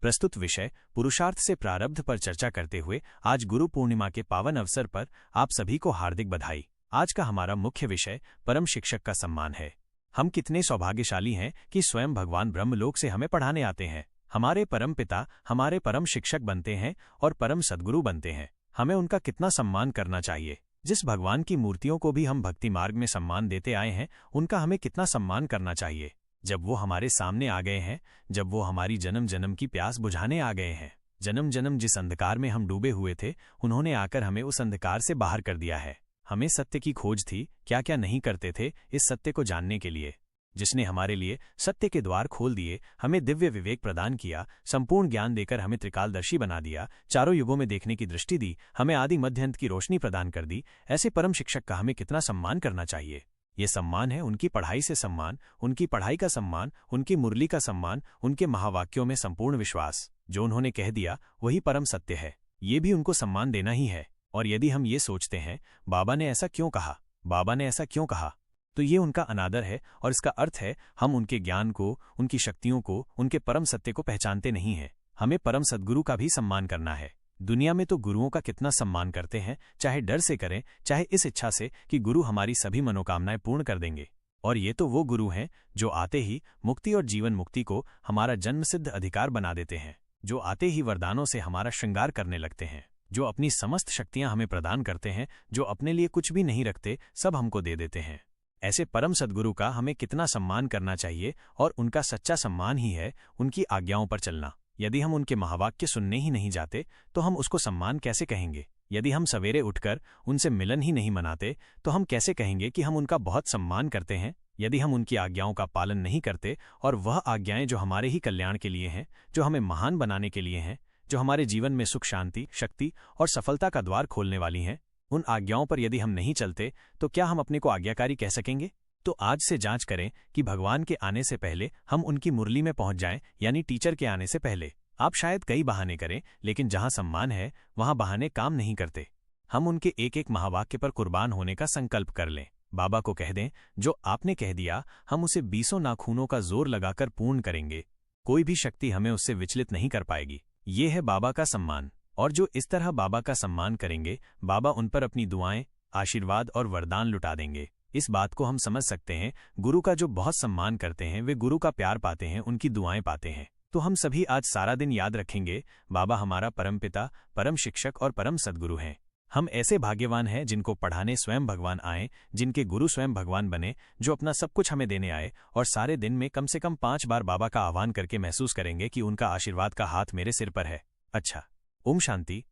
प्रस्तुत विषय पुरुषार्थ से प्रारब्ध पर चर्चा करते हुए आज गुरु पूर्णिमा के पावन अवसर पर आप सभी को हार्दिक बधाई। आज का हमारा मुख्य विषय परम शिक्षक का सम्मान है। हम कितने सौभाग्यशाली हैं कि स्वयं भगवान ब्रह्मलोक से हमें पढ़ाने आते हैं। हमारे परम पिता हमारे परम शिक्षक बनते हैं और परम सद्गुरु बनते हैं। हमें उनका कितना सम्मान करना चाहिए। जिस भगवान की मूर्तियों को भी हम भक्ति मार्ग में सम्मान देते आए हैं, उनका हमें कितना सम्मान करना चाहिए। जब वो हमारे सामने आ गए हैं, जब वो हमारी जन्म जन्म की प्यास बुझाने आ गए हैं, जन्म जन्म जिस अंधकार में हम डूबे हुए थे, उन्होंने आकर हमें उस अंधकार से बाहर कर दिया है। हमें सत्य की खोज थी, क्या क्या नहीं करते थे इस सत्य को जानने के लिए। जिसने हमारे लिए सत्य के द्वार खोल दिए, हमें दिव्य विवेक प्रदान किया, संपूर्ण ज्ञान देकर हमें त्रिकालदर्शी बना दिया, चारों युगों में देखने की दृष्टि दी, हमें आदि मध्य अंत की रोशनी प्रदान कर दी। ऐसे परम शिक्षक का हमें कितना सम्मान करना चाहिए। ये सम्मान है उनकी पढ़ाई से सम्मान, उनकी पढ़ाई का सम्मान, उनकी मुरली का सम्मान, उनके महावाक्यों में संपूर्ण विश्वास। जो उन्होंने कह दिया वही परम सत्य है, ये भी उनको सम्मान देना ही है। और यदि हम ये सोचते हैं बाबा ने ऐसा क्यों कहा, बाबा ने ऐसा क्यों कहा, तो ये उनका अनादर है और इसका अर्थ है हम उनके ज्ञान को, उनकी शक्तियों को, उनके परम सत्य को पहचानते नहीं हैं। हमें परम सद्गुरु का भी सम्मान करना है। दुनिया में तो गुरुओं का कितना सम्मान करते हैं, चाहे डर से करें, चाहे इस इच्छा से कि गुरु हमारी सभी मनोकामनाएं पूर्ण कर देंगे। और ये तो वो गुरु हैं जो आते ही मुक्ति और जीवन मुक्ति को हमारा जन्मसिद्ध अधिकार बना देते हैं, जो आते ही वरदानों से हमारा श्रृंगार करने लगते हैं, जो अपनी समस्त शक्तियां हमें प्रदान करते हैं, जो अपने लिए कुछ भी नहीं रखते, सब हमको दे देते हैं। ऐसे परम सद्गुरु का हमें कितना सम्मान करना चाहिए। और उनका सच्चा सम्मान ही है उनकी आज्ञाओं पर चलना। यदि हम उनके महावाक्य सुनने ही नहीं जाते तो हम उसको सम्मान कैसे कहेंगे। यदि हम सवेरे उठकर उनसे मिलन ही नहीं मनाते तो हम कैसे कहेंगे कि हम उनका बहुत सम्मान करते हैं। यदि हम उनकी आज्ञाओं का पालन नहीं करते, और वह आज्ञाएं जो हमारे ही कल्याण के लिए हैं, जो हमें महान बनाने के लिए हैं, जो हमारे जीवन में सुख, शांति, शक्ति और सफलता का द्वार खोलने वाली हैं, उन आज्ञाओं पर यदि हम नहीं चलते तो क्या हम अपने को आज्ञाकारी कह सकेंगे। तो आज से जांच करें कि भगवान के आने से पहले हम उनकी मुरली में पहुंच जाएं, यानी टीचर के आने से पहले। आप शायद कई बहाने करें, लेकिन जहां सम्मान है वहां बहाने काम नहीं करते। हम उनके एक एक महावाक्य पर कुर्बान होने का संकल्प कर लें। बाबा को कह दें जो आपने कह दिया हम उसे 20 नाखूनों का जोर लगाकर पूर्ण करेंगे। कोई भी शक्ति हमें उससे विचलित नहीं कर पाएगी। ये है बाबा का सम्मान। और जो इस तरह बाबा का सम्मान करेंगे, बाबा उन पर अपनी दुआएं, आशीर्वाद और वरदान लुटा देंगे। इस बात को हम समझ सकते हैं। गुरु का जो बहुत सम्मान करते हैं वे गुरु का प्यार पाते हैं, उनकी दुआएं पाते हैं। तो हम सभी आज सारा दिन याद रखेंगे बाबा हमारा परमपिता, परम शिक्षक और परम सद्गुरु हैं। हम ऐसे भाग्यवान हैं जिनको पढ़ाने स्वयं भगवान आए, जिनके गुरु स्वयं भगवान बने, जो अपना सब कुछ हमें देने आए और सारे दिन में कम से कम 5 बार बाबा का आह्वान करके महसूस करेंगे कि उनका आशीर्वाद का हाथ मेरे सिर पर है। अच्छा, ओम शांति।